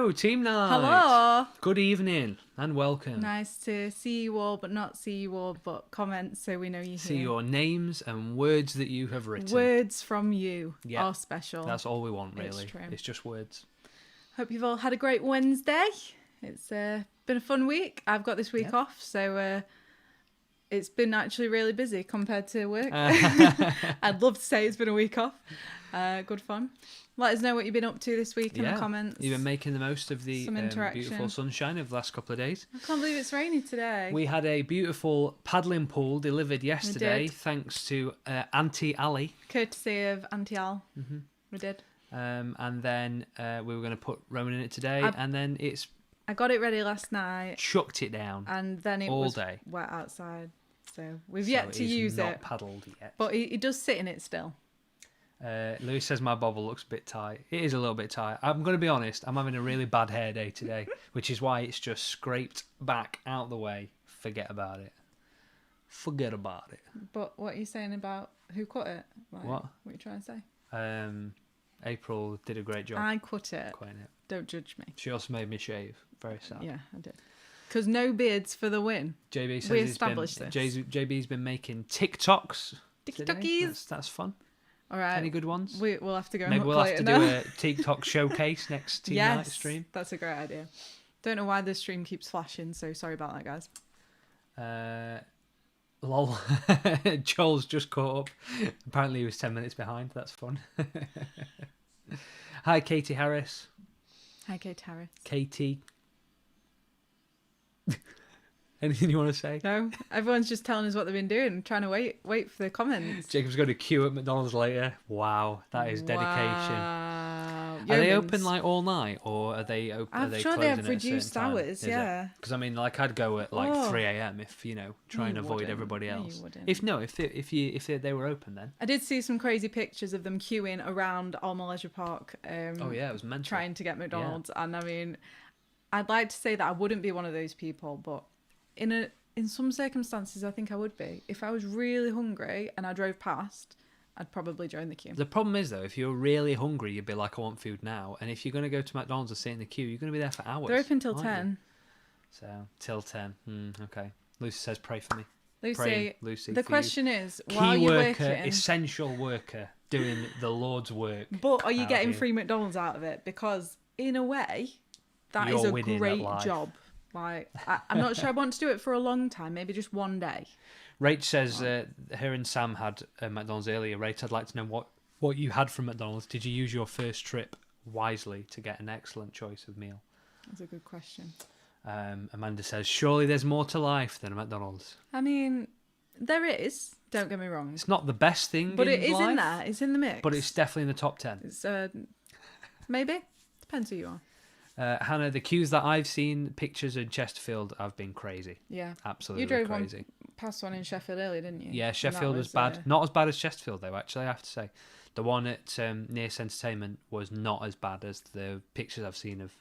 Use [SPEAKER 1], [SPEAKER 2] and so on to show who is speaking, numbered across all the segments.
[SPEAKER 1] Hello, Team Night.
[SPEAKER 2] Hello.
[SPEAKER 1] Good evening and welcome.
[SPEAKER 2] Nice to see you all, but not see you all, but comments so we know you're
[SPEAKER 1] See
[SPEAKER 2] here.
[SPEAKER 1] your names and words that you have written.
[SPEAKER 2] Words from you
[SPEAKER 1] Yeah,
[SPEAKER 2] are special.
[SPEAKER 1] That's all we want, really.
[SPEAKER 2] It's true.
[SPEAKER 1] It's just words.
[SPEAKER 2] Hope you've all had a great Wednesday. It's been a fun week. I've got this week off, so it's been actually really busy compared to work. I'd love to say it's been a week off. Good fun. Let us know what you've been up to this week in the comments.
[SPEAKER 1] You've been making the most of the
[SPEAKER 2] Some interaction.
[SPEAKER 1] beautiful sunshine of the last couple of days.
[SPEAKER 2] I can't believe it's rainy today.
[SPEAKER 1] We had a beautiful paddling pool delivered yesterday,
[SPEAKER 2] did.
[SPEAKER 1] thanks to Auntie Ali.
[SPEAKER 2] Courtesy of Auntie Al. Mm-hmm. We did.
[SPEAKER 1] And then we were going to put Roman in it today, and then
[SPEAKER 2] I got it ready last night.
[SPEAKER 1] Chucked it down.
[SPEAKER 2] And then it
[SPEAKER 1] all
[SPEAKER 2] was
[SPEAKER 1] day.
[SPEAKER 2] wet outside. So we've yet to use
[SPEAKER 1] not
[SPEAKER 2] it.
[SPEAKER 1] Paddled yet.
[SPEAKER 2] But he does sit in it still.
[SPEAKER 1] Lewis says my bobble looks a bit tight. It is a little bit tight. I'm going to be honest. I'm having a really bad hair day today, which is why it's just scraped back out the way. Forget about it. Forget about it.
[SPEAKER 2] But what are you saying about who cut it? Like,
[SPEAKER 1] What?
[SPEAKER 2] What are you trying to say?
[SPEAKER 1] April did a great job.
[SPEAKER 2] I cut it.
[SPEAKER 1] Cutting it.
[SPEAKER 2] Don't judge me.
[SPEAKER 1] She also made me shave. Very sad.
[SPEAKER 2] Yeah, I did. Because no beards for the win.
[SPEAKER 1] JB says
[SPEAKER 2] We established this.
[SPEAKER 1] JB's been making TikToks.
[SPEAKER 2] TikTokies.
[SPEAKER 1] That's fun.
[SPEAKER 2] All right.
[SPEAKER 1] Any good ones?
[SPEAKER 2] We'll have to go.
[SPEAKER 1] Maybe
[SPEAKER 2] and
[SPEAKER 1] we'll
[SPEAKER 2] look
[SPEAKER 1] have to
[SPEAKER 2] later
[SPEAKER 1] do
[SPEAKER 2] now.
[SPEAKER 1] a TikTok showcase next Team Night stream.
[SPEAKER 2] That's a great idea. Don't know why the stream keeps flashing, so sorry about that, guys.
[SPEAKER 1] Lol. Joel's just caught up. Apparently he was 10 minutes behind. That's fun. Hi, Katie Harris.
[SPEAKER 2] Hi, Kate Harris.
[SPEAKER 1] Katie. Anything you want to say?
[SPEAKER 2] No, everyone's just telling us what they've been doing, trying to wait for the comments.
[SPEAKER 1] Jacob's going to queue at McDonald's later. Wow, that is dedication.
[SPEAKER 2] Wow.
[SPEAKER 1] Are they
[SPEAKER 2] Yeomans.
[SPEAKER 1] open like all night, or are they open?
[SPEAKER 2] I'm sure they have reduced hours. Yeah.
[SPEAKER 1] Because I mean, like I'd go at like
[SPEAKER 2] Oh.
[SPEAKER 1] 3 a.m. if try and
[SPEAKER 2] You
[SPEAKER 1] avoid
[SPEAKER 2] wouldn't.
[SPEAKER 1] everybody
[SPEAKER 2] No, you
[SPEAKER 1] else.
[SPEAKER 2] wouldn't.
[SPEAKER 1] If they were open then.
[SPEAKER 2] I did see some crazy pictures of them queuing around Alma Leisure Park.
[SPEAKER 1] Oh yeah, it was mental.
[SPEAKER 2] Trying to get McDonald's, and I mean, I'd like to say that I wouldn't be one of those people, but in some circumstances, I think I would be. If I was really hungry and I drove past, I'd probably join the queue.
[SPEAKER 1] The problem is though, if you're really hungry, you'd be like, I want food now. And if you're going to go to McDonald's and sit in the queue, you're going to be there for hours.
[SPEAKER 2] They're open till
[SPEAKER 1] aren't you?
[SPEAKER 2] 10.
[SPEAKER 1] So till 10. Okay. Lucy says, pray for me.
[SPEAKER 2] Lucy,
[SPEAKER 1] Praying, Lucy,
[SPEAKER 2] the
[SPEAKER 1] for
[SPEAKER 2] question is,
[SPEAKER 1] you.
[SPEAKER 2] while
[SPEAKER 1] Key
[SPEAKER 2] you're
[SPEAKER 1] worker,
[SPEAKER 2] working,
[SPEAKER 1] essential worker, doing the Lord's work.
[SPEAKER 2] but are you
[SPEAKER 1] out
[SPEAKER 2] getting
[SPEAKER 1] here.
[SPEAKER 2] free McDonald's out of it? Because in a way, that is
[SPEAKER 1] You're
[SPEAKER 2] a
[SPEAKER 1] winning at
[SPEAKER 2] great
[SPEAKER 1] life.
[SPEAKER 2] job. Like, I'm not sure I want to do it for a long time, maybe just one day.
[SPEAKER 1] Rach says her and Sam had McDonald's earlier. Rach, I'd like to know what you had from McDonald's. Did you use your first trip wisely to get an excellent choice of meal?
[SPEAKER 2] That's a good question.
[SPEAKER 1] Amanda says, surely there's more to life than a McDonald's.
[SPEAKER 2] I mean, there is. Don't get me wrong.
[SPEAKER 1] It's not the best thing
[SPEAKER 2] But
[SPEAKER 1] in
[SPEAKER 2] it is
[SPEAKER 1] life,
[SPEAKER 2] in there. It's in the mix.
[SPEAKER 1] but it's definitely in the top 10.
[SPEAKER 2] It's, maybe. Depends who you are.
[SPEAKER 1] Hannah, the queues that I've seen, pictures in Chesterfield, have been crazy.
[SPEAKER 2] Yeah.
[SPEAKER 1] Absolutely
[SPEAKER 2] You drove
[SPEAKER 1] crazy.
[SPEAKER 2] past one in Sheffield earlier, didn't you?
[SPEAKER 1] Yeah,
[SPEAKER 2] And
[SPEAKER 1] Sheffield
[SPEAKER 2] that
[SPEAKER 1] was bad. Not as bad as Chesterfield, though, actually, I have to say. The one at Near Entertainment was not as bad as the pictures I've seen of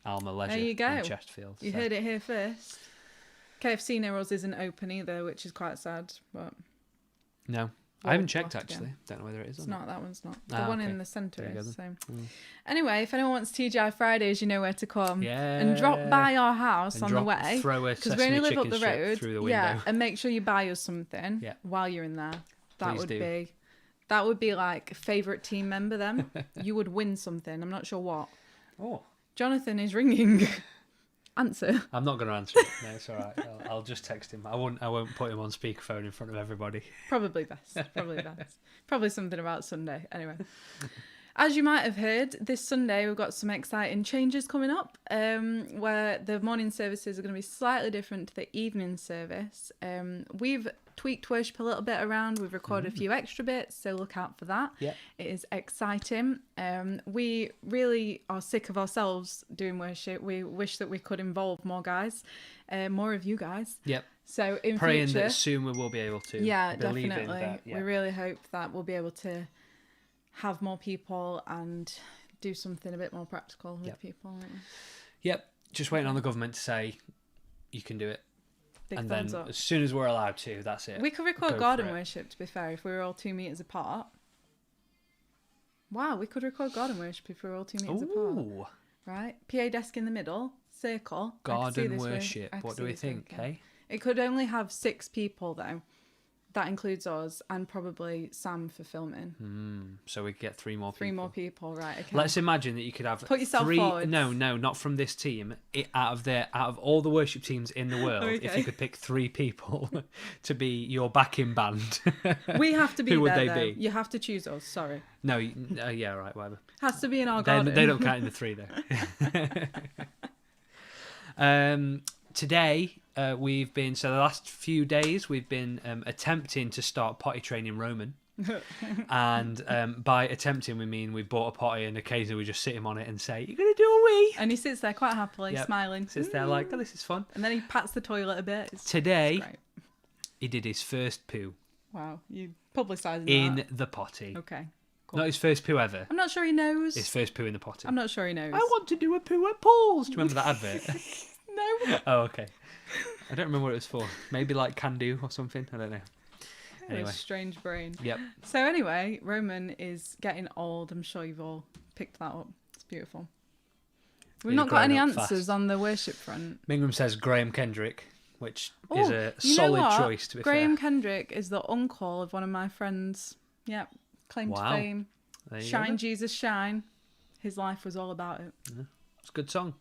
[SPEAKER 1] Alma Leisure
[SPEAKER 2] There you go.
[SPEAKER 1] and Chesterfield.
[SPEAKER 2] You heard it here first. KFC near us isn't open either, which is quite sad. But
[SPEAKER 1] No.
[SPEAKER 2] We'll
[SPEAKER 1] I haven't checked,
[SPEAKER 2] have to
[SPEAKER 1] actually. Don't know whether it is
[SPEAKER 2] it's
[SPEAKER 1] or not.
[SPEAKER 2] not. That one's not. The one
[SPEAKER 1] okay.
[SPEAKER 2] in the centre
[SPEAKER 1] There you
[SPEAKER 2] is.
[SPEAKER 1] go
[SPEAKER 2] So. Anyway, if anyone wants TGI Fridays, you know where to come.
[SPEAKER 1] Yeah.
[SPEAKER 2] And drop by our house
[SPEAKER 1] And
[SPEAKER 2] on the way.
[SPEAKER 1] Throw a
[SPEAKER 2] Because we
[SPEAKER 1] sesame
[SPEAKER 2] only live up
[SPEAKER 1] chicken
[SPEAKER 2] the
[SPEAKER 1] strip
[SPEAKER 2] road.
[SPEAKER 1] through the window.
[SPEAKER 2] Yeah, and make sure you buy us something
[SPEAKER 1] Yeah.
[SPEAKER 2] while you're in there. That
[SPEAKER 1] Please
[SPEAKER 2] would
[SPEAKER 1] do.
[SPEAKER 2] that would be like favourite team member then. You would win something. I'm not sure what.
[SPEAKER 1] Oh.
[SPEAKER 2] Jonathan is ringing. Answer.
[SPEAKER 1] I'm not going to answer it. No, it's all right. I'll just text him. I won't put him on speakerphone in front of everybody.
[SPEAKER 2] Probably best. Probably best. Probably something about Sunday. Anyway. As you might have heard, this Sunday we've got some exciting changes coming up where the morning services are going to be slightly different to the evening service. We've tweaked worship a little bit around. We've recorded a few extra bits, so look out for that.
[SPEAKER 1] Yeah.
[SPEAKER 2] It is exciting. We really are sick of ourselves doing worship. We wish that we could involve more guys, more of you guys.
[SPEAKER 1] Yep.
[SPEAKER 2] So in
[SPEAKER 1] Praying
[SPEAKER 2] future,
[SPEAKER 1] that soon we will be able to.
[SPEAKER 2] yeah,
[SPEAKER 1] believe
[SPEAKER 2] definitely.
[SPEAKER 1] In that. Yeah.
[SPEAKER 2] We really hope that we'll be able to have more people and do something a bit more practical with
[SPEAKER 1] Yep.
[SPEAKER 2] people. Aren't we?
[SPEAKER 1] Yep. Just waiting on the government to say you can do it.
[SPEAKER 2] Big
[SPEAKER 1] And
[SPEAKER 2] thumbs
[SPEAKER 1] then
[SPEAKER 2] up.
[SPEAKER 1] as soon as we're allowed to, that's it.
[SPEAKER 2] We could record
[SPEAKER 1] Go
[SPEAKER 2] garden
[SPEAKER 1] for it.
[SPEAKER 2] worship, to be fair, if we were all 2 meters apart. Wow, we could record garden worship if we were all 2 meters apart.
[SPEAKER 1] Ooh.
[SPEAKER 2] right? PA desk in the middle, circle. I could see
[SPEAKER 1] Garden
[SPEAKER 2] this
[SPEAKER 1] worship. What do we think,
[SPEAKER 2] working.
[SPEAKER 1] hey?
[SPEAKER 2] It could only have 6 people though. That includes us and probably Sam for filming.
[SPEAKER 1] So we could get 3 more people.
[SPEAKER 2] 3 more people, right? Okay.
[SPEAKER 1] Let's imagine that you could have
[SPEAKER 2] Put yourself
[SPEAKER 1] 3.
[SPEAKER 2] forwards.
[SPEAKER 1] No, not from this team. Out of all the worship teams in the world, if
[SPEAKER 2] Okay.
[SPEAKER 1] you could pick 3 people to be your backing band,
[SPEAKER 2] We have to be
[SPEAKER 1] who would
[SPEAKER 2] there,
[SPEAKER 1] they
[SPEAKER 2] though.
[SPEAKER 1] be?
[SPEAKER 2] You have to choose us. Sorry,
[SPEAKER 1] No, yeah, right, whatever.
[SPEAKER 2] has to be in our
[SPEAKER 1] They
[SPEAKER 2] garden.
[SPEAKER 1] don't count in the 3 though. Today we've been the last few days we've been attempting to start potty training Roman. And by attempting we mean we bought a potty and occasionally we just sit him on it and say, "You're gonna do a wee,"
[SPEAKER 2] And he sits there quite happily,
[SPEAKER 1] Yep.
[SPEAKER 2] smiling.
[SPEAKER 1] sits there like, "Oh, this is fun."
[SPEAKER 2] And then he pats the toilet a bit. It's
[SPEAKER 1] Today
[SPEAKER 2] great.
[SPEAKER 1] he did his first poo
[SPEAKER 2] Wow, you publicising
[SPEAKER 1] in
[SPEAKER 2] that.
[SPEAKER 1] the potty.
[SPEAKER 2] Okay, cool.
[SPEAKER 1] Not his first poo ever.
[SPEAKER 2] I'm not sure he knows.
[SPEAKER 1] His first poo in the potty.
[SPEAKER 2] I'm not sure he knows.
[SPEAKER 1] I want to do a poo at Paul's. Do you remember that advert?
[SPEAKER 2] No.
[SPEAKER 1] Oh, okay. I don't remember what it was for. Maybe like Can Do or something. I don't know. Anyway.
[SPEAKER 2] A strange brain.
[SPEAKER 1] Yep.
[SPEAKER 2] So anyway, Roman is getting old. I'm sure you've all picked that up. It's beautiful. We've
[SPEAKER 1] He's
[SPEAKER 2] not got any
[SPEAKER 1] growing up
[SPEAKER 2] answers
[SPEAKER 1] fast.
[SPEAKER 2] on the worship front.
[SPEAKER 1] Mingham says Graham Kendrick, which is
[SPEAKER 2] Oh,
[SPEAKER 1] a
[SPEAKER 2] you know
[SPEAKER 1] solid
[SPEAKER 2] what?
[SPEAKER 1] choice, to be
[SPEAKER 2] Graham
[SPEAKER 1] fair.
[SPEAKER 2] Kendrick is the uncle of one of my friends. Yep. Claim
[SPEAKER 1] Wow.
[SPEAKER 2] to fame.
[SPEAKER 1] There you go
[SPEAKER 2] Shine,
[SPEAKER 1] then.
[SPEAKER 2] Jesus, shine. His life was all about it.
[SPEAKER 1] It's a good song.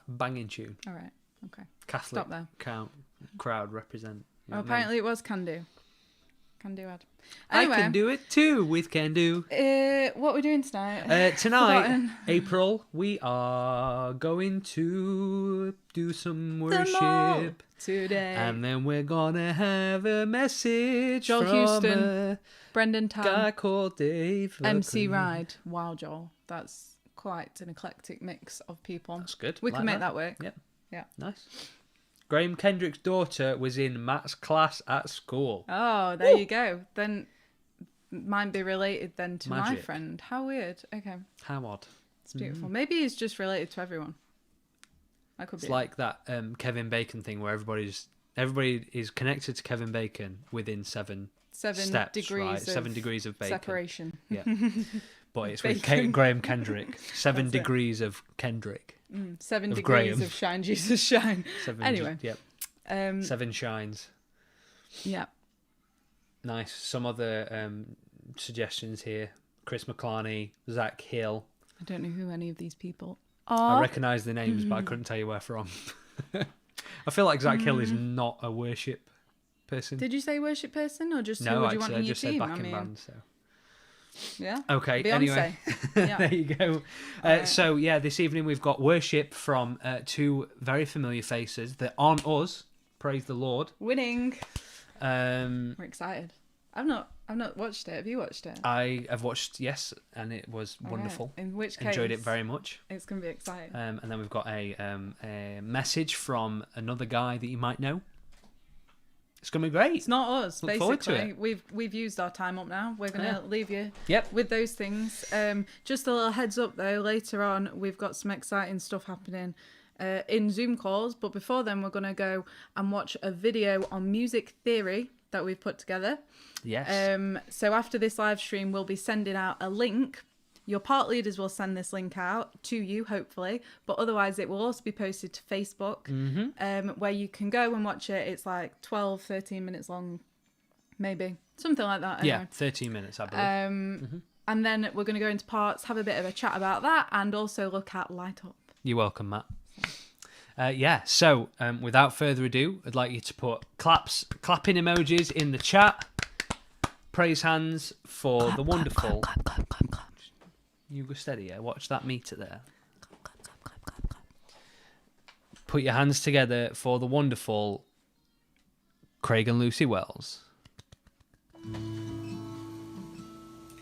[SPEAKER 1] Banging tune.
[SPEAKER 2] All right. Okay.
[SPEAKER 1] Catholic
[SPEAKER 2] Stop there.
[SPEAKER 1] crowd represent. You know
[SPEAKER 2] Well,
[SPEAKER 1] what I mean?
[SPEAKER 2] apparently it was Can Do. Can Do ad.
[SPEAKER 1] I
[SPEAKER 2] Anyway,
[SPEAKER 1] can do it too with Can Do.
[SPEAKER 2] what are we doing tonight?
[SPEAKER 1] Tonight,
[SPEAKER 2] Forgotten.
[SPEAKER 1] April, we are going to do some
[SPEAKER 2] The mall
[SPEAKER 1] worship.
[SPEAKER 2] today.
[SPEAKER 1] And then we're gonna have a message
[SPEAKER 2] Joel
[SPEAKER 1] from
[SPEAKER 2] Houston,
[SPEAKER 1] a
[SPEAKER 2] Brendan Tam,
[SPEAKER 1] guy called Dave.
[SPEAKER 2] MC
[SPEAKER 1] Logan.
[SPEAKER 2] Ride. Wow, Joel. That's quite an eclectic mix of people.
[SPEAKER 1] That's good.
[SPEAKER 2] We
[SPEAKER 1] Like
[SPEAKER 2] can make that work.
[SPEAKER 1] Yep.
[SPEAKER 2] Yeah.
[SPEAKER 1] Nice. Graham Kendrick's daughter was in Matt's class at school.
[SPEAKER 2] Oh, there you go. Then might be related then to my
[SPEAKER 1] Magic.
[SPEAKER 2] friend. How weird. Okay.
[SPEAKER 1] How odd.
[SPEAKER 2] It's beautiful. Maybe he's just related to everyone. That could
[SPEAKER 1] It's
[SPEAKER 2] be.
[SPEAKER 1] like that Kevin Bacon thing where everybody is connected to Kevin Bacon within 7
[SPEAKER 2] 7
[SPEAKER 1] steps,
[SPEAKER 2] degrees
[SPEAKER 1] right?
[SPEAKER 2] of
[SPEAKER 1] 7 degrees of bacon.
[SPEAKER 2] separation.
[SPEAKER 1] Yeah. But it's with
[SPEAKER 2] Bacon.
[SPEAKER 1] Graham Kendrick. 7
[SPEAKER 2] That's it.
[SPEAKER 1] degrees of Kendrick.
[SPEAKER 2] 7
[SPEAKER 1] Of
[SPEAKER 2] degrees
[SPEAKER 1] Graham.
[SPEAKER 2] of shine, Jesus, shine.
[SPEAKER 1] 7
[SPEAKER 2] Anyway.
[SPEAKER 1] Yep. 7 shines.
[SPEAKER 2] Yeah.
[SPEAKER 1] Nice. Some other suggestions here. Chris McClarney, Zach Hill.
[SPEAKER 2] I don't know who any of these people
[SPEAKER 1] I
[SPEAKER 2] are.
[SPEAKER 1] recognise the names, but I couldn't tell you where from. I feel like Zach Hill is not a worship person.
[SPEAKER 2] Did you say worship person or just who
[SPEAKER 1] No,
[SPEAKER 2] would you
[SPEAKER 1] actually,
[SPEAKER 2] want
[SPEAKER 1] I
[SPEAKER 2] in your
[SPEAKER 1] just said
[SPEAKER 2] team?
[SPEAKER 1] backing band. So.
[SPEAKER 2] Yeah.
[SPEAKER 1] Okay,
[SPEAKER 2] Beyonce.
[SPEAKER 1] anyway.
[SPEAKER 2] Yeah.
[SPEAKER 1] There you go. So, yeah, this evening we've got worship from 2 very familiar faces that aren't us. Praise the Lord.
[SPEAKER 2] Winning.
[SPEAKER 1] Um,
[SPEAKER 2] We're excited. I've not watched it. Have you watched it?
[SPEAKER 1] I have watched, yes, and it was
[SPEAKER 2] All
[SPEAKER 1] wonderful.
[SPEAKER 2] right. In which case,
[SPEAKER 1] Enjoyed it very much.
[SPEAKER 2] It's gonna be exciting.
[SPEAKER 1] And then we've got a message from another guy that you might know. It's going to be great.
[SPEAKER 2] It's not us.
[SPEAKER 1] Look forward to
[SPEAKER 2] basically, we've used our time up now. We're gonna leave you
[SPEAKER 1] Yep.
[SPEAKER 2] with those things. Just a little heads up though. Later on, we've got some exciting stuff happening in Zoom calls. But before then, we're gonna go and watch a video on music theory that we've put together.
[SPEAKER 1] Yes.
[SPEAKER 2] So after this live stream, we'll be sending out a link. Your part leaders will send this link out to you, hopefully. But otherwise, it will also be posted to Facebook, where you can go and watch it. It's like 12, 13 minutes long, maybe. Something like that.
[SPEAKER 1] yeah,
[SPEAKER 2] Anyway.
[SPEAKER 1] 13 minutes, I believe.
[SPEAKER 2] And then we're going to go into parts, have a bit of a chat about that, and also look at Light Up.
[SPEAKER 1] You're welcome, Matt. So without further ado, I'd like you to put clapping emojis in the chat. Praise hands for the wonderful.
[SPEAKER 2] Clap.
[SPEAKER 1] You go steady, yeah? Watch that meter there. Put your hands together for the wonderful Craig and Lucy Wells.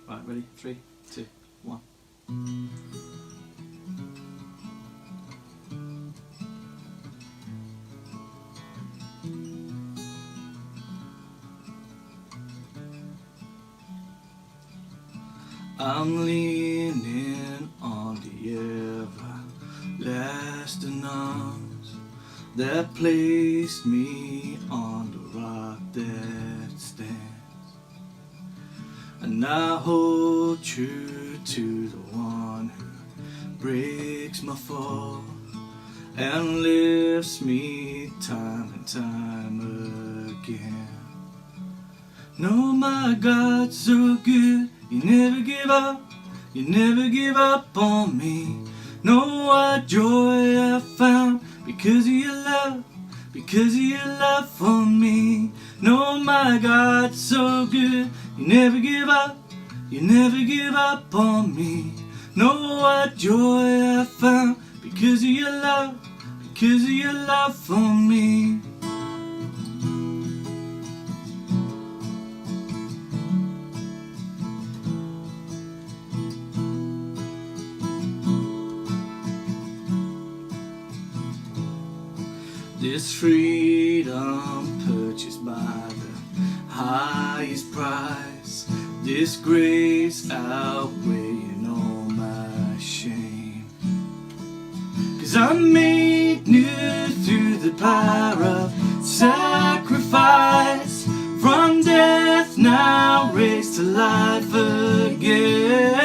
[SPEAKER 3] Right, ready? 3, 2, 1. I'm leaning on the everlasting arms that placed me on the rock that stands. And I hold true to the one who breaks my fall and lifts me time and time again. No, my God, so good, you never give up, you never give up on me. No, what joy I found because of your love, because of your love for me. No, my God, so good, you never give up, you never give up on me. No, what joy I found because of your love, because of your love for me. This freedom purchased by the highest price, this grace outweighing all my shame. 'Cause I'm made new through the power of sacrifice, from death now raised to life again.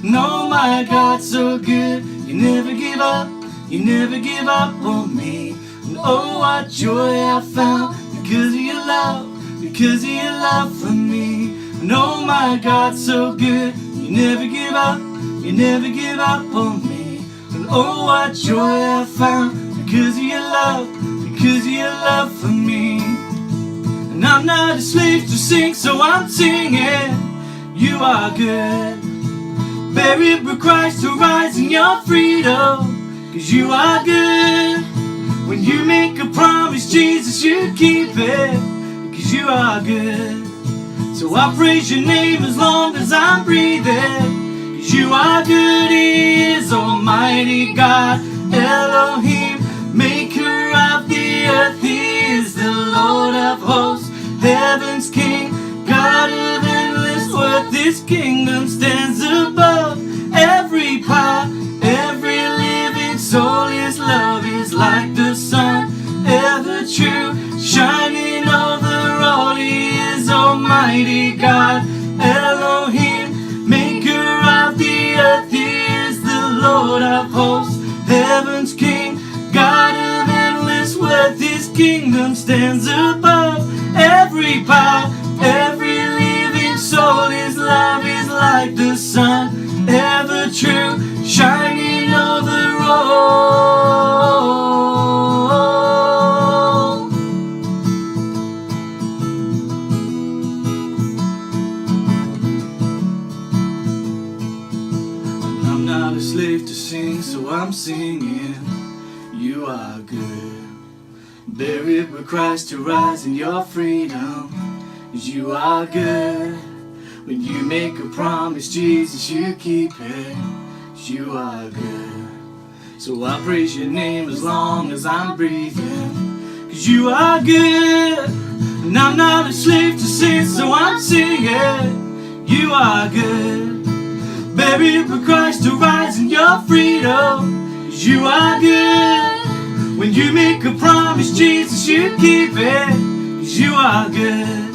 [SPEAKER 3] No, my God, so good, you never give up, you never give up on me. And oh, what joy I found because of your love, because of your love for me. And oh, my God, so good, you never give up, you never give up on me. And oh, what joy I found because of your love, because of your love for me. And I'm not a slave to sing, so I'm singing. You are good, buried with Christ to rise in your freedom. 'Cause you are good. When you make a promise, Jesus, you keep it. Because you are good. So I praise your name as long as I'm breathing. Because you are good. He is Almighty God, Elohim, maker of the earth. He is the Lord of hosts, heaven's King, God of endless worth. His kingdom stands above every power, every living soul. His love is like the sun, ever true, shining over all. He is Almighty God, Elohim, maker of the earth. He is the Lord of hosts, heaven's King, God of endless worth. His kingdom stands above every power, every living soul. His love is like the sun, ever true, shining over all. And I'm not a slave to sing, so I'm singing. You are good, buried with Christ to rise in your freedom. 'Cause you are good. When you make a promise, Jesus, you keep it. 'Cause you are good. So I praise your name as long as I'm breathing. 'Cause you are good. And I'm not a slave to sin, so I'm singing. You are good, buried with Christ to rise in your freedom. 'Cause you are good. When you make a promise, Jesus, you keep it. 'Cause you are good.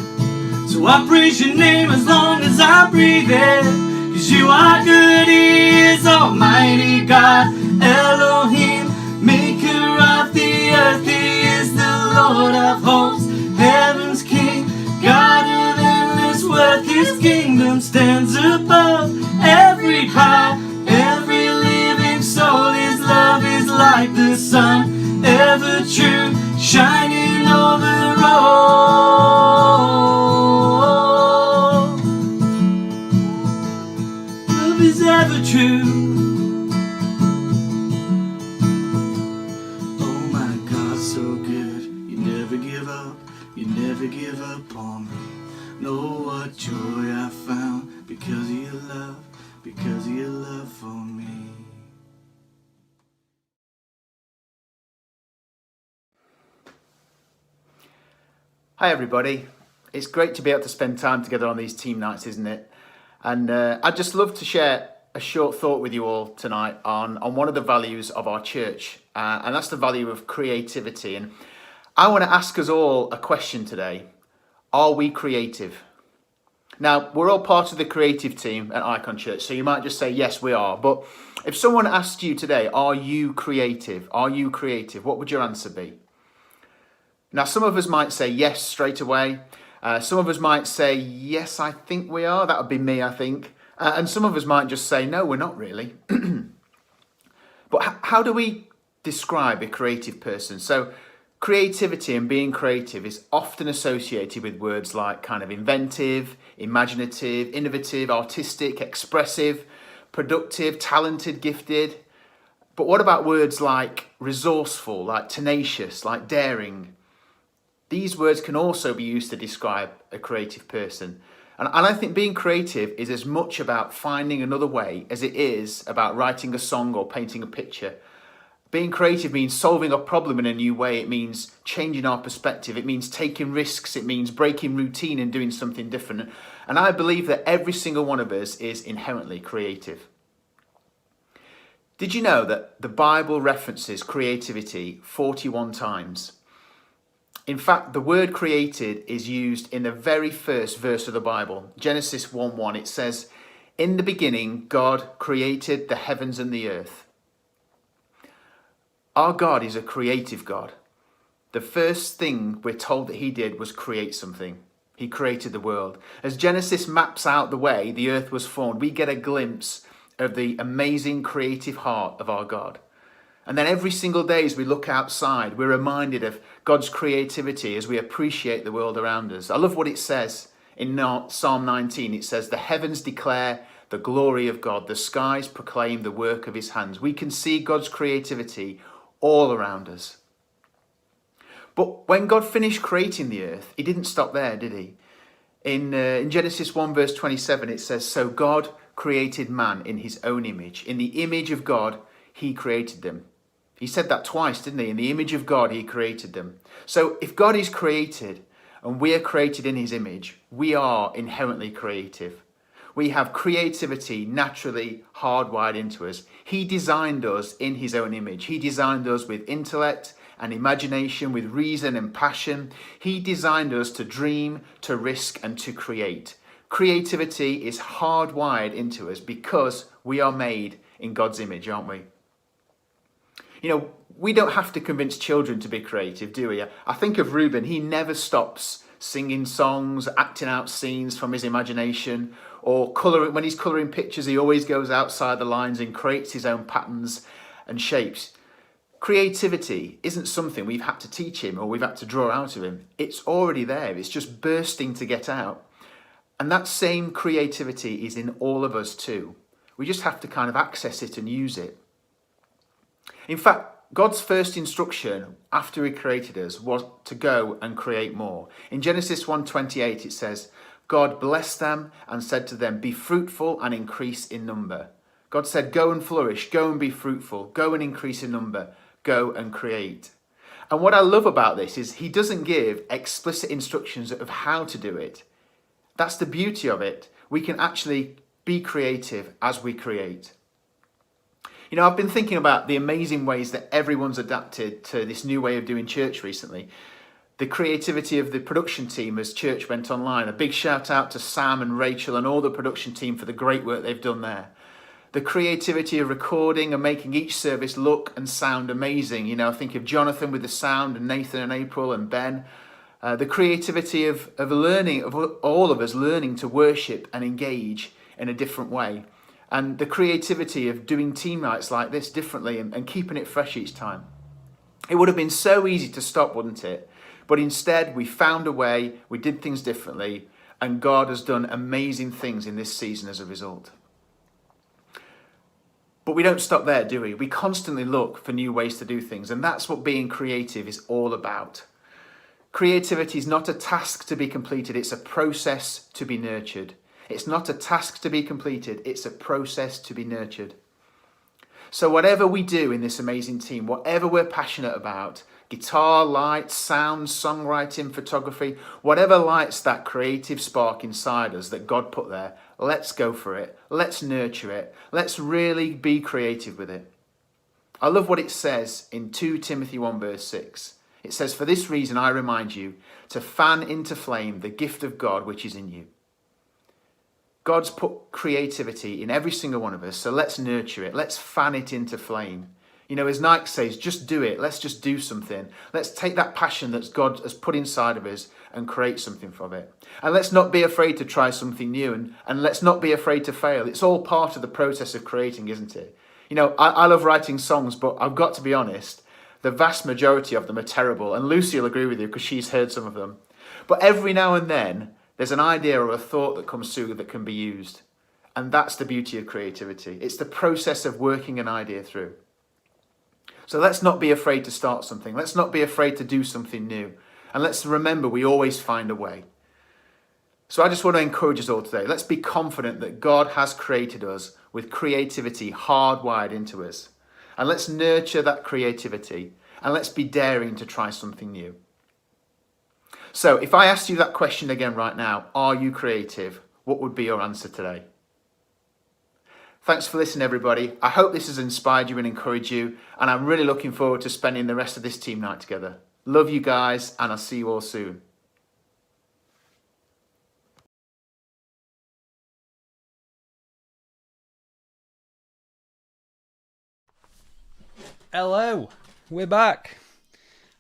[SPEAKER 3] So I praise your name as long as I'm breathing. 'Cause you are good. He is Almighty God, Elohim, maker of the earth. He is the Lord of hosts, heaven's King, God of endless worth. His kingdom stands above every power, every living soul. His love is like the sun, ever true, shining over all. Love is ever true. Oh my God, so good. You never give up, you never give up on me. Know what joy I found because of your love, because of your love for me.
[SPEAKER 4] Hi everybody, it's great to be able to spend time together on these team nights, isn't it? And I'd just love to share a short thought with you all tonight on one of the values of our church, and that's the value of creativity. And I want to ask us all a question today. Are we creative? Now, we're all part of the creative team at Icon Church, so you might just say, yes, we are. But if someone asked you today, are you creative? Are you creative? What would your answer be? Now, some of us might say yes straight away. Some of us might say, yes, I think we are. That would be me, I think. And some of us might just say, no, we're not really. But how do we describe a creative person? So creativity and being creative is often associated with words like kind of inventive, imaginative, innovative, artistic, expressive, productive, talented, gifted. But what about words like resourceful, like tenacious, like daring? These words can also be used to describe a creative person. And I think being creative is as much about finding another way as it is about writing a song or painting a picture. Being creative means solving a problem in a new way. It means changing our perspective. It means taking risks. It means breaking routine and doing something different. And I believe that every single one of us is inherently creative. Did you know that the Bible references creativity 41 times? In fact, the word created is used in the very first verse of the Bible. Genesis 1:1, it says, "In the beginning, God created the heavens and the earth." Our God is a creative God. The first thing we're told that he did was create something. He created the world. As Genesis maps out the way the earth was formed, we get a glimpse of the amazing creative heart of our God. And then every single day as we look outside, we're reminded of God's creativity as we appreciate the world around us. I love what it says in Psalm 19. It says, "The heavens declare the glory of God. The skies proclaim the work of his hands." We can see God's creativity all around us. But when God finished creating the earth, he didn't stop there, did he? In Genesis 1 verse 27, it says, "So God created man in his own image. In the image of God, he created them." He said that twice, didn't he? In the image of God, he created them. So if God is created and we are created in his image, we are inherently creative. We have creativity naturally hardwired into us. He designed us in his own image. He designed us with intellect and imagination, with reason and passion. He designed us to dream, to risk, and to create. Creativity is hardwired into us because we are made in God's image, aren't we? You know, we don't have to convince children to be creative, do we? I think of Reuben. He never stops singing songs, acting out scenes from his imagination, or colouring. When he's colouring pictures, he always goes outside the lines and creates his own patterns and shapes. Creativity isn't something we've had to teach him or we've had to draw out of him. It's already there. It's just bursting to get out. And that same creativity is in all of us too. We just have to kind of access it and use it. In fact, God's first instruction after he created us was to go and create more. In Genesis 1:28 it says, "God blessed them and said to them, 'Be fruitful and increase in number.'" God said, "Go and flourish, go and be fruitful, go and increase in number, go and create." And what I love about this is he doesn't give explicit instructions of how to do it. That's the beauty of it. We can actually be creative as we create. You know, I've been thinking about the amazing ways that everyone's adapted to this new way of doing church recently. The creativity of the production team as church went online. A big shout out to Sam and Rachel and all the production team for the great work they've done there. The creativity of recording and making each service look and sound amazing. You know, I think of Jonathan with the sound and Nathan and April and Ben. The creativity of learning, of all of us learning to worship and engage in a different way. And the creativity of doing team nights like this differently and keeping it fresh each time. It would have been so easy to stop, wouldn't it? But instead, we found a way, we did things differently, and God has done amazing things in this season as a result. But we don't stop there, do we? We constantly look for new ways to do things, and that's what being creative is all about. Creativity is not a task to be completed, it's a process to be nurtured. It's not a task to be completed, it's a process to be nurtured. So whatever we do in this amazing team, whatever we're passionate about, guitar, lights, sound, songwriting, photography, whatever lights that creative spark inside us that God put there, let's go for it. Let's nurture it. Let's really be creative with it. I love what it says in 2 Timothy 1 verse 6. It says, "For this reason I remind you to fan into flame the gift of God which is in you." God's put creativity in every single one of us, so let's nurture it. Let's fan it into flame. You know, as Nike says, just do it. Let's just do something. Let's take that passion that God has put inside of us and create something from it. And let's not be afraid to try something new, and let's not be afraid to fail. It's all part of the process of creating, isn't it? You know, I love writing songs, but I've got to be honest, the vast majority of them are terrible. And Lucy will agree with you because she's heard some of them. But every now and then, there's an idea or a thought that comes through that can be used. And that's the beauty of creativity. It's the process of working an idea through. So let's not be afraid to start something. Let's not be afraid to do something new. And let's remember we always find a way. So I just want to encourage us all today. Let's be confident that God has created us with creativity hardwired into us. And let's nurture that creativity. And let's be daring to try something new. So if I asked you that question again right now, are you creative? What would be your answer today? Thanks for listening, everybody. I hope this has inspired you and encouraged you. And I'm really looking forward to spending the rest of this team night together. Love you guys, and I'll see you all soon.
[SPEAKER 1] Hello, we're back.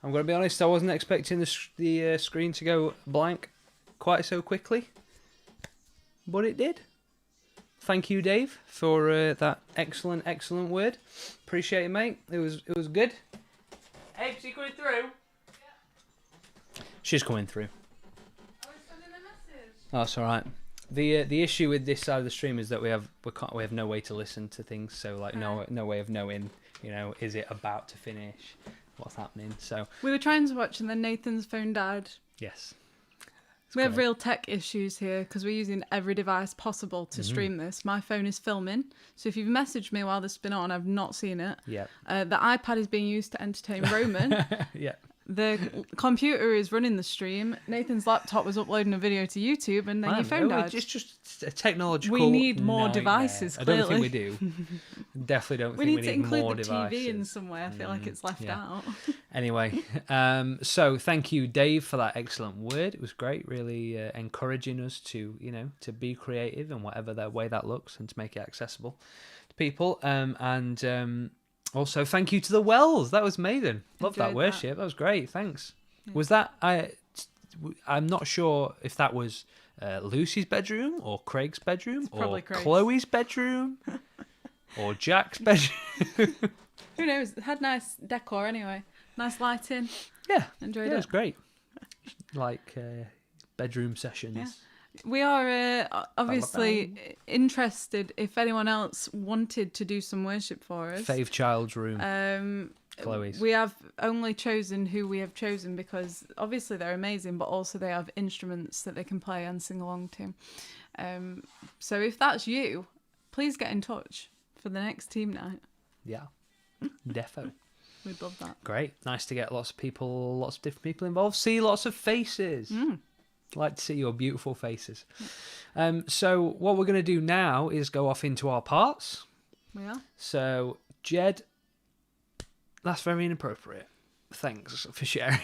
[SPEAKER 1] I'm going to be honest, I wasn't expecting the screen to go blank quite so quickly, but it did. Thank you, Dave, for that excellent word. Appreciate it, mate. It was good. Hey, is he coming through? Yeah. She's coming through.
[SPEAKER 2] Oh, he's sending a message.
[SPEAKER 1] Oh, that's all right. The issue with this side of the stream is that we have no way to listen to things, so like no way of knowing, you know, is it about to finish, what's happening. So
[SPEAKER 2] We were trying to watch, and then Nathan's phone died.
[SPEAKER 1] yes.
[SPEAKER 2] We have real tech issues here because we're using every device possible to stream this. My phone is filming, so if you've messaged me while this has been on, I've not seen it.
[SPEAKER 1] Yeah.
[SPEAKER 2] The iPad is being used to entertain Roman.
[SPEAKER 1] Yeah.
[SPEAKER 2] The computer is running the stream. Nathan's laptop was uploading a video to YouTube, and then your phone died.
[SPEAKER 1] It's just a technological.
[SPEAKER 2] We need more
[SPEAKER 1] nightmare.
[SPEAKER 2] devices,
[SPEAKER 1] I don't think we
[SPEAKER 2] clearly.
[SPEAKER 1] do. Definitely don't
[SPEAKER 2] We
[SPEAKER 1] think
[SPEAKER 2] need to
[SPEAKER 1] we need
[SPEAKER 2] include
[SPEAKER 1] more
[SPEAKER 2] the
[SPEAKER 1] devices.
[SPEAKER 2] TV in some way. I feel like it's left
[SPEAKER 1] yeah.
[SPEAKER 2] out.
[SPEAKER 1] Anyway, so thank you, Dave, for that excellent word. It was great, really encouraging us to, you know, to be creative in whatever that way that looks and to make it accessible to people. Also, thank you to the Wells. That was amazing. Love that
[SPEAKER 2] Enjoyed
[SPEAKER 1] worship. That was great. Thanks. Was that I'm not sure if that was Lucy's bedroom or Craig's bedroom or
[SPEAKER 2] Craig's.
[SPEAKER 1] Chloe's bedroom or Jack's bedroom.
[SPEAKER 2] Who knows? It had nice decor anyway. Nice lighting.
[SPEAKER 1] Yeah,
[SPEAKER 2] Enjoyed
[SPEAKER 1] it
[SPEAKER 2] it.
[SPEAKER 1] was great. Like bedroom sessions.
[SPEAKER 2] Yeah. We are obviously interested if anyone else wanted to do some worship for us.
[SPEAKER 1] Fave Child's room. Chloe's.
[SPEAKER 2] We have only chosen who we have chosen because obviously they're amazing, but also they have instruments that they can play and sing along to. So if that's you, please get in touch for the next team night.
[SPEAKER 1] Yeah, defo.
[SPEAKER 2] We'd love that.
[SPEAKER 1] Great. Nice to get lots of different people involved. See lots of faces. Like to see your beautiful faces. So what we're going to do now is go off into our parts.
[SPEAKER 2] We are.
[SPEAKER 1] So, Jed, that's very inappropriate. Thanks for sharing.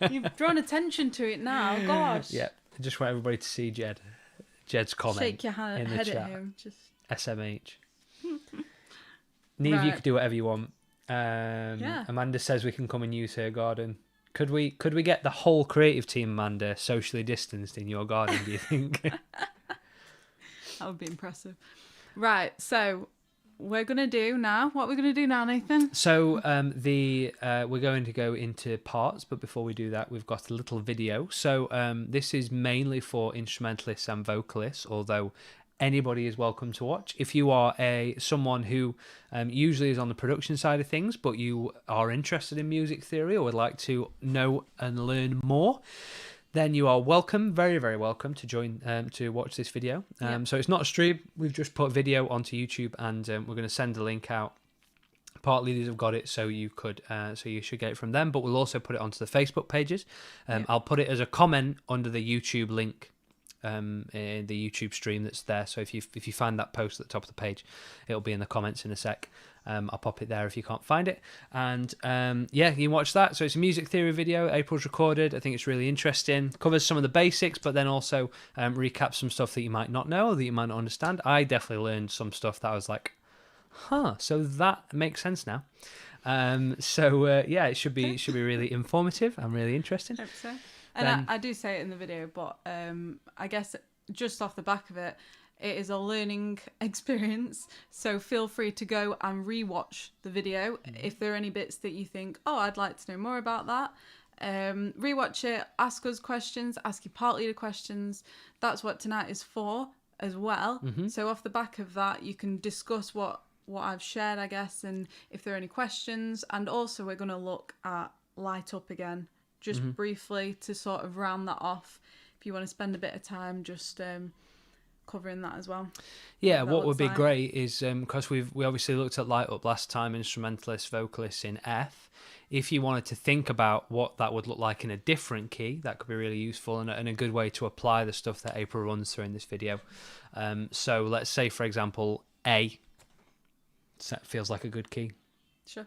[SPEAKER 2] You've drawn attention to it now. Gosh.
[SPEAKER 1] Yeah, I just want everybody to see Jed's comment.
[SPEAKER 2] Shake your
[SPEAKER 1] in the
[SPEAKER 2] head
[SPEAKER 1] chat.
[SPEAKER 2] at him. Just
[SPEAKER 1] SMH. Neve, you
[SPEAKER 2] Right.
[SPEAKER 1] could do whatever you want. Amanda says we can come and use her garden. Could we get the whole creative team, Amanda, socially distanced in your garden, do you think?
[SPEAKER 2] that would be impressive. Right. So we're gonna do now. What we're gonna do now, Nathan?
[SPEAKER 1] So we're going to go into parts, but before we do that, we've got a little video. So this is mainly for instrumentalists and vocalists, although anybody is welcome to watch. If you are someone who usually is on the production side of things, but you are interested in music theory or would like to know and learn more, then you are welcome, very, very welcome to join to watch this video. So it's not a stream. We've just put video onto YouTube, and we're going to send the link out. Part leaders have got it, so you should get it from them. But we'll also put it onto the Facebook pages. I'll put it as a comment under the YouTube link in the YouTube stream that's there. So if you find that post at the top of the page, it'll be in the comments in a sec. I'll pop it there if you can't find it. And yeah, you can watch that. So it's a music theory video. April's recorded. I think it's really interesting. Covers some of the basics, but then also recaps some stuff that you might not know, that you might not understand. I definitely learned some stuff that I was like, so that makes sense now. Yeah, it should be really informative and really interesting.
[SPEAKER 2] Hope so. And I do say it in the video, but I guess just off the back of it, it is a learning experience. So feel free to go and rewatch the video if there are any bits that you think, oh, I'd like to know more about that. Rewatch it, ask us questions, ask your part leader questions. That's what tonight is for as well. So off the back of that, you can discuss what I've shared, I guess, and if there are any questions. And also we're going to look at Light Up again, just briefly to sort of round that off. If you want to spend a bit of time just covering that as well.
[SPEAKER 1] Yeah, what would be great is, because we obviously looked at Light Up last time, instrumentalist, vocalist in F. If you wanted to think about what that would look like in a different key, that could be really useful and a good way to apply the stuff that April runs through in this video. So let's say, for example, A. That feels like a good key.
[SPEAKER 2] Sure.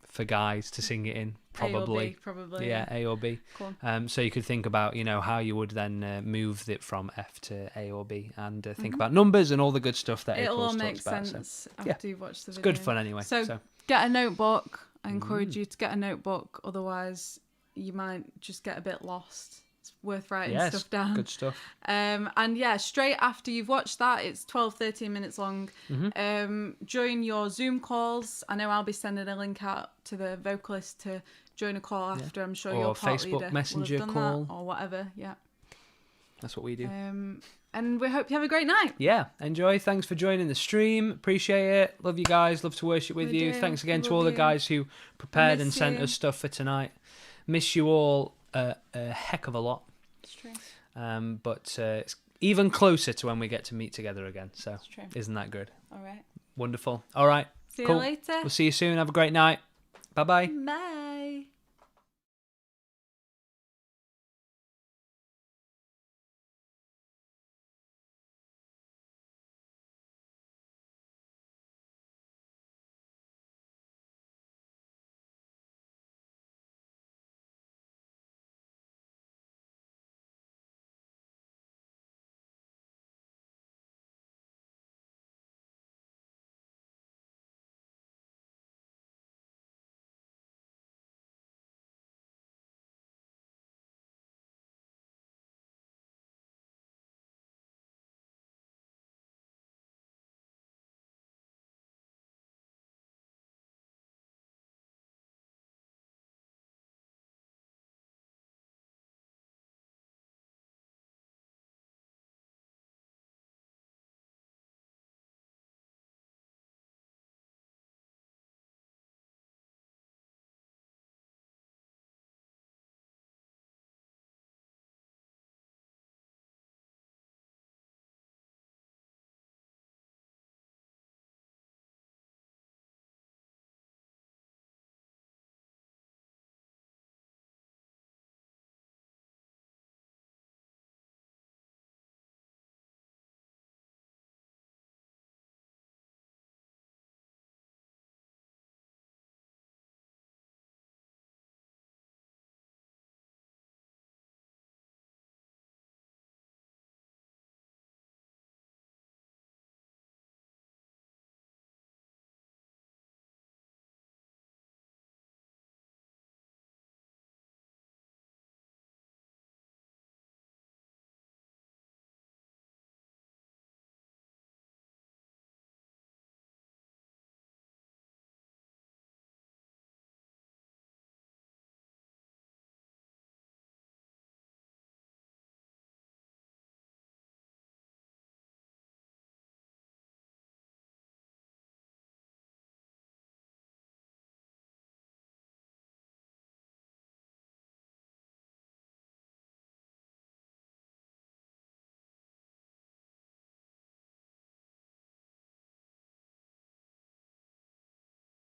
[SPEAKER 1] For guys to sing it in, probably.
[SPEAKER 2] A or B, probably.
[SPEAKER 1] Yeah, A or B.
[SPEAKER 2] Cool.
[SPEAKER 1] So you could think about, how you would then move it from F to A or B, and think about numbers and all the good stuff that
[SPEAKER 2] It'll all
[SPEAKER 1] April's
[SPEAKER 2] make
[SPEAKER 1] talked about.
[SPEAKER 2] sense after you've watched the
[SPEAKER 1] It's
[SPEAKER 2] video.
[SPEAKER 1] good fun anyway.
[SPEAKER 2] So get a notebook. I encourage you to get a notebook. Otherwise, you might just get a bit lost. It's worth writing stuff down.
[SPEAKER 1] Good stuff.
[SPEAKER 2] And yeah, straight after you've watched that, it's 12-13 minutes long. Join your Zoom calls. I know I'll be sending a link out to the vocalist to join a call after. I'm sure
[SPEAKER 1] Or
[SPEAKER 2] your part
[SPEAKER 1] Facebook
[SPEAKER 2] leader
[SPEAKER 1] Messenger
[SPEAKER 2] will have done
[SPEAKER 1] call.
[SPEAKER 2] that, or whatever. Yeah.
[SPEAKER 1] That's what we do.
[SPEAKER 2] And we hope you have a great night.
[SPEAKER 1] Yeah, enjoy. Thanks for joining the stream. Appreciate it. Love you guys. Love to worship with
[SPEAKER 2] We
[SPEAKER 1] you.
[SPEAKER 2] do.
[SPEAKER 1] Thanks again to
[SPEAKER 2] Love
[SPEAKER 1] all the
[SPEAKER 2] you.
[SPEAKER 1] guys who prepared and
[SPEAKER 2] Miss
[SPEAKER 1] sent
[SPEAKER 2] you.
[SPEAKER 1] us stuff for tonight. Miss you all a heck of a lot.
[SPEAKER 2] It's true.
[SPEAKER 1] But it's even closer to when we get to meet together again. So
[SPEAKER 2] It's true.
[SPEAKER 1] isn't that good?
[SPEAKER 2] All right.
[SPEAKER 1] Wonderful. All right.
[SPEAKER 2] See
[SPEAKER 1] Cool.
[SPEAKER 2] you later.
[SPEAKER 1] We'll see you soon. Have a great night. Bye-bye.
[SPEAKER 2] Bye.